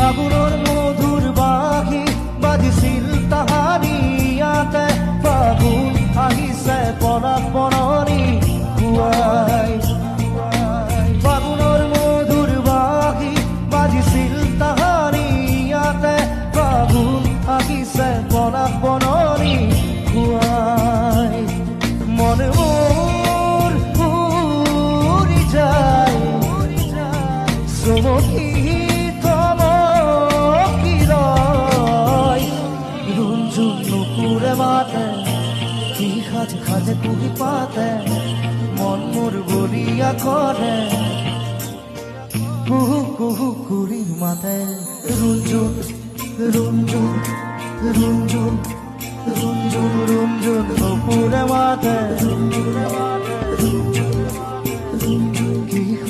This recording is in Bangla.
ফাগুনৰ মধুৰ বাঁহী বাজিছিল তাহানি ইয়াতে ফাগুন আহিছে পৰাগ বননি খুৱাই ফাগুনৰ মধুৰ বাঁহী বাজিছিল তাহানি ইয়াতে ফাগুন আহিছে পৰাগ বননি খুৱাই মনে মোৰ উৰি যায় চমকি মাতে কি খাজে খাজে কুহি পাতে মন মোর বলিয়া করে কুহু কুহু কুড়ি মাতে রুঞ্জুন রুঞ্জুন রুঞ্জুন রুঞ্জুন রুঞ্জুন নুপুরে মাতে রুঞ্জুন